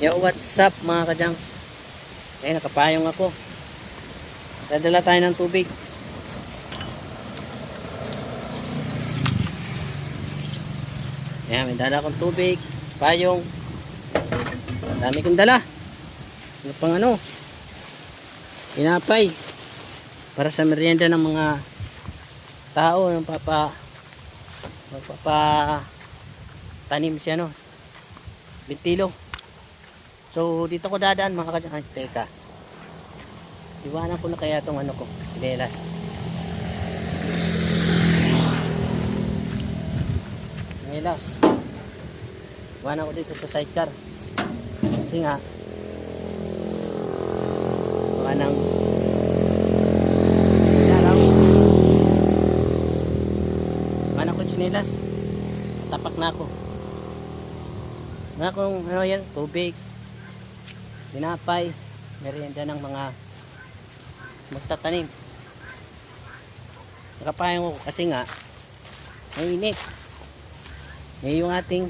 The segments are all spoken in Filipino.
Yo, what's up mga kajangs? Ay, nakapayong ako. Dadala tayo ng tubig. Ayan, may dala akong tubig, payong. Dami kong dala. Ano pang ano? Tinapay. Para sa merienda ng mga tao ng tanim siya, no? Bintilo. So dito ko dadaan mga kadyang. Ay, teka. Iwanan ko na kaya itong ano ko, sinelas. Sinelas. Iwanan ko dito sa sidecar. Kasi nga baka nang iwanan ko sinelas. Tapak na ako. Nga kung ano yan, tubig, tinapay, merienda ng mga magtatanim. Nakapayong ko kasi nga mainit. Ngayon yung ating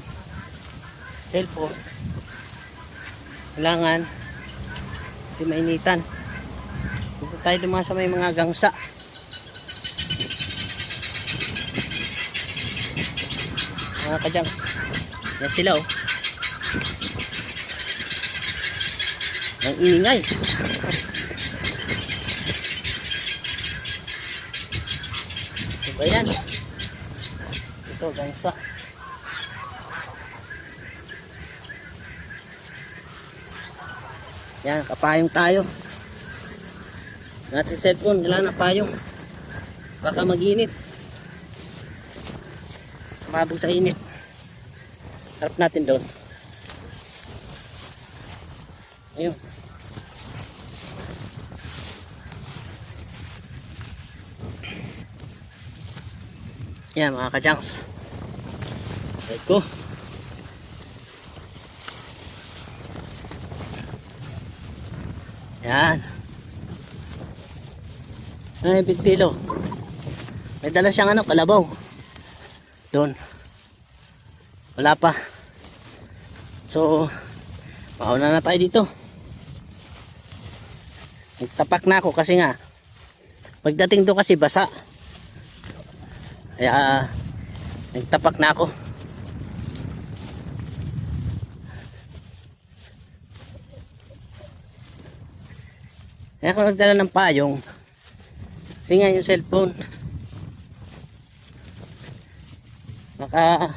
cellphone kailangan hindi mainitan. Dito tayo dumaan sa may mga gangsa. Mga kajangs, yan sila oh. Ang ingay. Ito ba yan? Ito, gangsa. Yan, kapayong tayo. Natin cellphone, wala na payong. Baka mag-init. Sumabog sa init. Harap natin doon. Ayun. Yan mga kajangs. Right ko. Yan. Ay, bintilo. May dala siyang ano, kalabaw. Doon. Wala pa. So, mauna na tayo dito. Nagtapak na ako kasi nga pagdating doon kasi basa. Kaya nagtapak na ako. Kaya ako nagdala ng payong kasi nga yung cellphone baka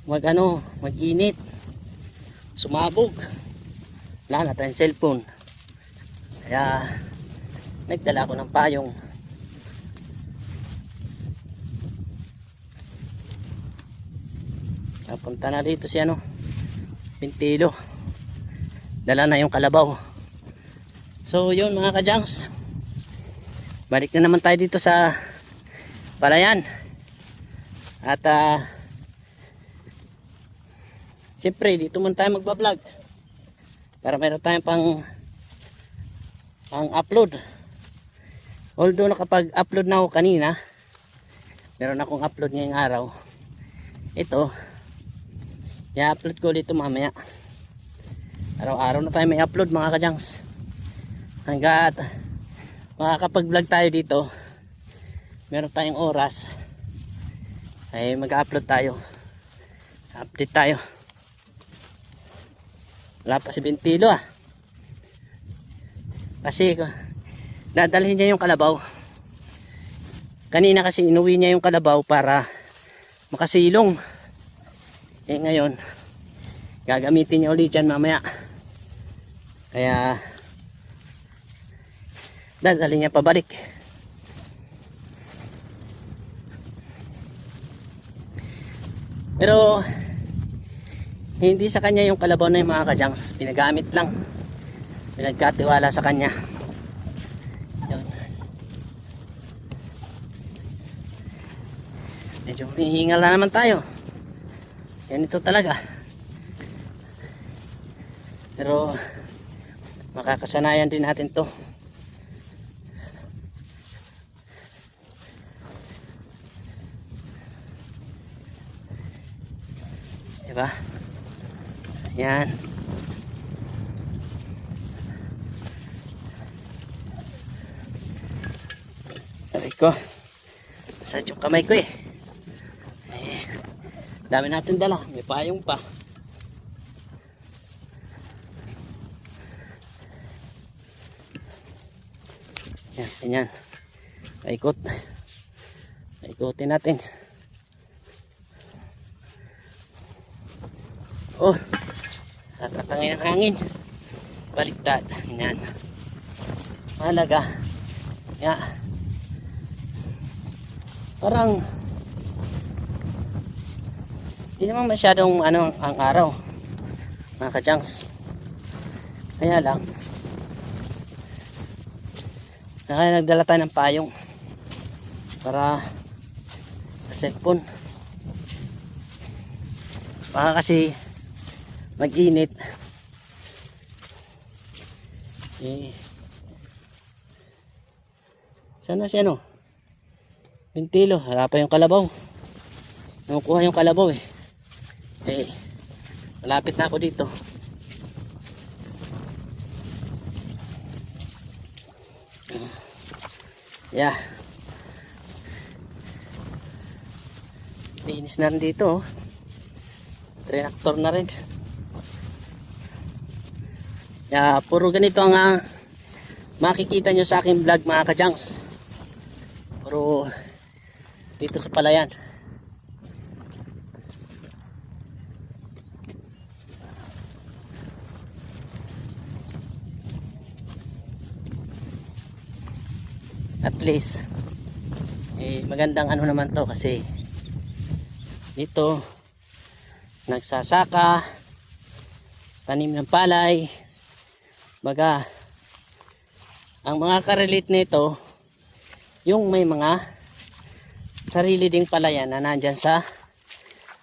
mag-init, sumabog, wala na tayong cellphone. Kaya nagdala ako ng payong. Punta na dito si ano, Bintilo. Dala na yung kalabaw. So yun mga kajangs, balik na naman tayo dito sa palayan. At siyempre dito muna tayo magbablog para meron tayong pang upload. Although nakapag-upload na ako kanina, meron akong upload ngayong araw. Ito i-upload ko dito mamaya. Araw-araw na tayo may upload mga kajangs. Hanggat makakapag-vlog tayo dito, meron tayong oras, ay mag-upload tayo. Update tayo. Wala pa si Bintilo kasi dadalhin niya yung kalabaw. Kanina kasi inuwi niya yung kalabaw para makasilong. Ngayon gagamitin niya ulit dyan mamaya. Kaya dadalhin niya pabalik. Pero hindi sa kanya yung kalabaw na yung mga kajangs, pinagamit lang, pinagkatiwala sa kanya. Yun. Medyo humihingal na naman tayo. Ganito talaga. Pero makakasanayan din natin to. Diba? Yan. ko. Masakit yung kamay ko eh. Dami natin dala. May payong pa. Yan, ganyan. Paikot. Paikotin natin. Oh, tatatangin ang hangin. Baliktad. Yan. Mahalaga. Yan. Parang hindi naman masyadong ang araw, mga ka-junks. Kaya lang kaya nagdala tayo ng payong para sa cellphone. Baka kasi mag-init sana si Bintilo, wala pa yung kalabaw. Nakukuha yung kalabaw malapit na ako dito. Yeah. Linis na rin dito. Tractor na rin. Yeah, puro ganito ang makikita nyo sa aking vlog, mga ka-junks. Puro dito sa palayan. At least magandang naman to kasi dito nagsasaka, tanim ng palay. Baga ang mga karelate nito yung may mga sarili ding palayan na nandyan sa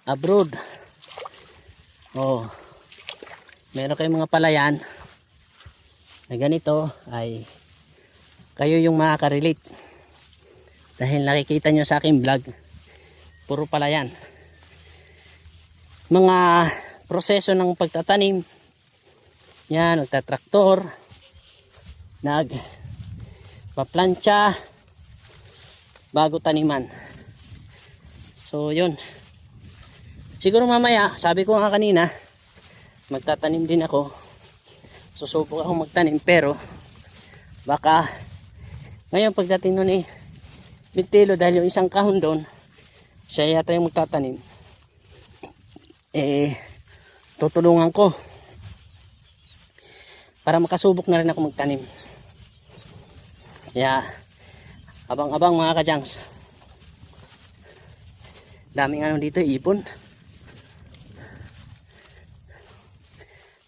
abroad. Meron kayong mga palayan na ganito, ay kayo yung makaka-relate dahil nakikita nyo sa aking vlog puro palayan. Mga proseso ng pagtatanim yan, nagtatraktor, nagpaplantsa bago taniman. So yun, siguro mamaya, sabi ko nga kanina, magtatanim din ako. Susubok ako magtanim, pero baka ngayon pagdating nun Bintilo, dahil yung isang kahon doon siya yata yung magtatanim, tutulungan ko para makasubok na rin ako magtanim. Kaya abang-abang, mga ka-junks. Daming dito, ipon.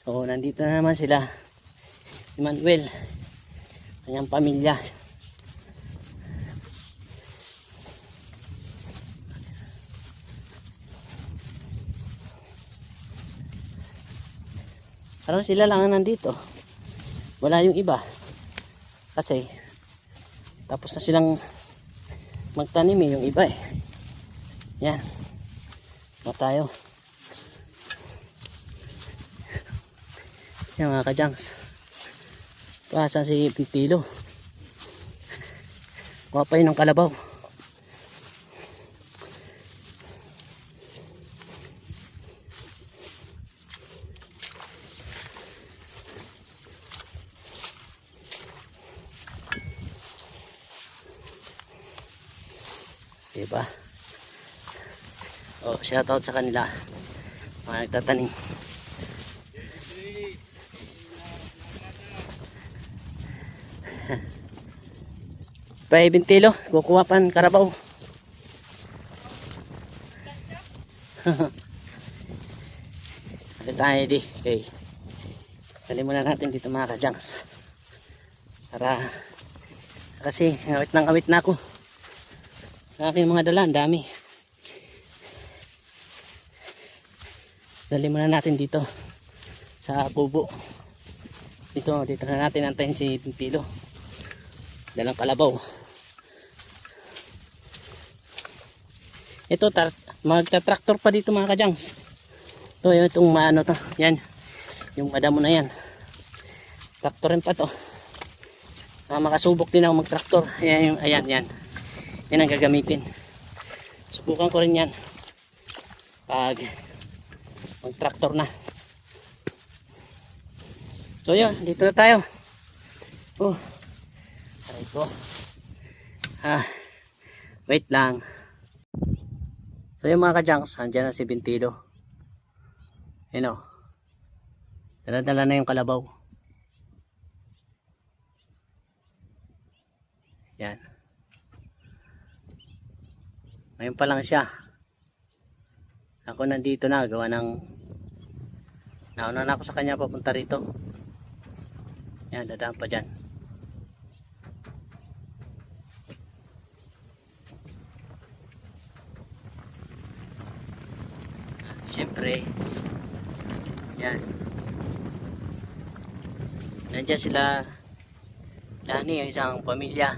So nandito na naman sila Emmanuel, kanyang pamilya. Parang sila lang ang nandito, wala yung iba kasi tapos na silang magtanim yung iba yan na tayo. Yan, mga ka-junks, pasan si Bintilo, kuha pa yun ng kalabaw. Diba? Shoutout sa kanila, mga nagtatanim. Bay Bintilo, kukuha pa ng karabaw. Ano tayo di? Okay. Dali muna natin dito, mga ka-junks. Para kasi awit na ako. Aking mga dala, ang dami. Dali muna natin dito sa kubo. Dito na natin antayin si Bintilo. Dalang kalabaw. Ito, magta-tractor pa dito, mga ka-junks. Ito, itong to. Yan. Yung madamo na yan. Traktorin pa to. Makasubok din ako mag-tractor. Ayan, yan. yan ang gagamitin. Subukan ko rin yan pag mag tractor na. So yun, dito na tayo. Aray ko. Wait lang. So yung mga ka-junks, andyan na si Bintilo. Yan o. Dala-dala na yung kalabaw. Yan. Ngayon pa lang siya. Ako nandito na, gawa ng nauna na ako sa kanya papunta rito. Yan, dadaan pa dyan. Siyempre, yan. Nandiyan sila Lani, yung isang pamilya.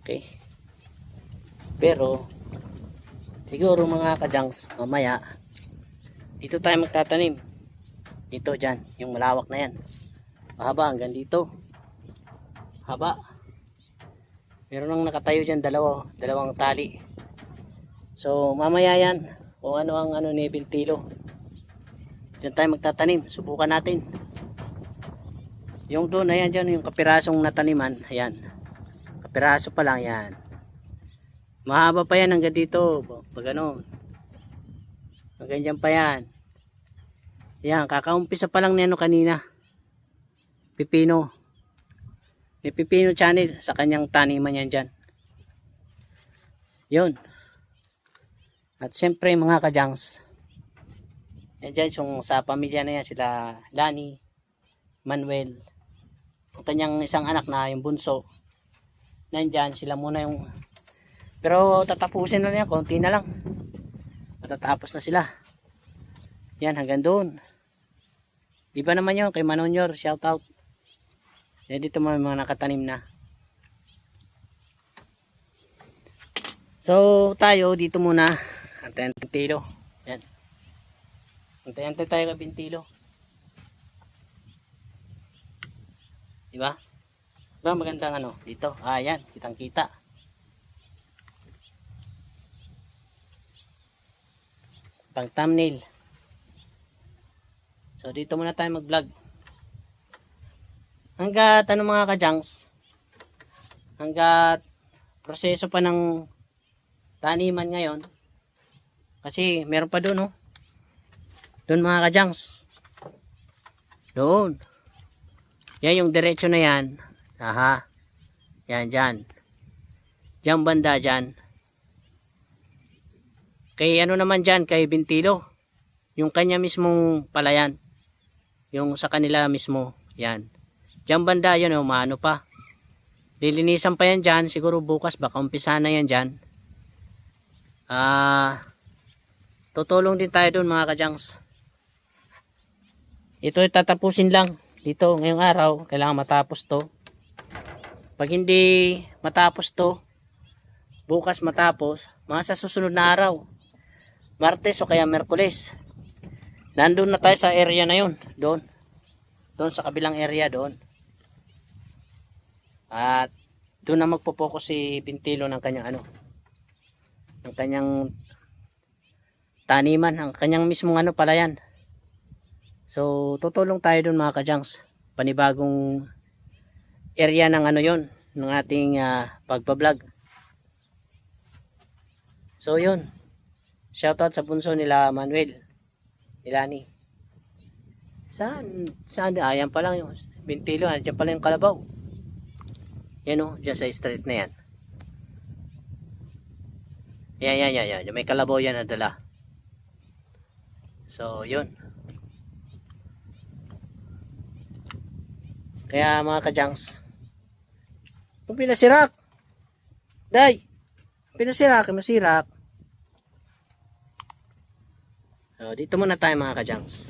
Okay. Pero siguro mga ka-junks, mamaya dito tayo magtatanim. Dito dyan, yung malawak na yan. Mahaba hanggang dito. Haba. Meron nang nakatayo dyan dalawang tali. So mamaya yan, kung ano ang ano ni Bintilo. Dyan tayo magtatanim. Subukan natin. Yung doon, ayan dyan, yung kapirasong nataniman. Ayan. Kapiraso pa lang yan. Mahaba pa yan hanggang dito. Pag ano. Hanggang dyan pa yan. Yan, kakaumpisa pa lang ni ano kanina. Pipino. May Pipino Channel sa kanyang taniman yan dyan. Yun. At siyempre mga ka-junks, yan dyan yung sa pamilya na yan, sila Lani, Manuel, ang kanyang isang anak na yung bunso. Nandyan sila muna yung, pero tatapusin na yan, konti na lang. Matatapos na sila. Yan, hanggang doon. Iba naman yun, kay Manonyor, shout out. Yan, dito may mga nakatanim na. So, tayo dito muna. Antayan Bintilo. Yan. Antayan tayo kay Bintilo. Diba? Diba magandang ano? Dito. Yan, kitang kita. Pang thumbnail. So dito muna tayo mag-vlog. Hanggat ano mga ka-junks, hanggat proseso pa ng taniman ngayon, kasi meron pa doon, oh. Doon mga ka-junks. Doon. Yan yung diretso na yan. Aha. Yan dyan. Diyan banda dyan. Kay ano naman dyan, kay Bintilo. Yung kanya mismong palayan. Yung sa kanila mismo, yan. Diyan banda yun, umano pa. Lilinisan pa yan dyan, siguro bukas, baka umpisa na yan dyan. Tutulong din tayo dun mga ka-junks. Ito tatapusin lang. Dito, ngayong araw, kailangan matapos to. Pag hindi matapos to, bukas matapos, mga sa susunod na araw. Martes o kaya Merkules. Nandun na tayo sa area na yun. Doon sa kabilang area doon. At doon na magpo-focus si Bintilo ng kanyang ano. Ng kanyang taniman. Ang kanyang mismong ano palayan. So tutulong tayo doon mga ka-junks. Panibagong area ng ano yon, ng ating pagpa-vlog. So yun. Shoutout sa bunso nila Manuel. Ilani. Saan? Ayan pa lang yung Bintilo. Diyan pa lang yung kalabaw. Yan o. Diyan sa street na yan. Yan. May kalabaw yan na dala. So, yun. Kaya mga ka-junks, kung pinasirak, masirak. So, dito muna tayo mga ka-junks.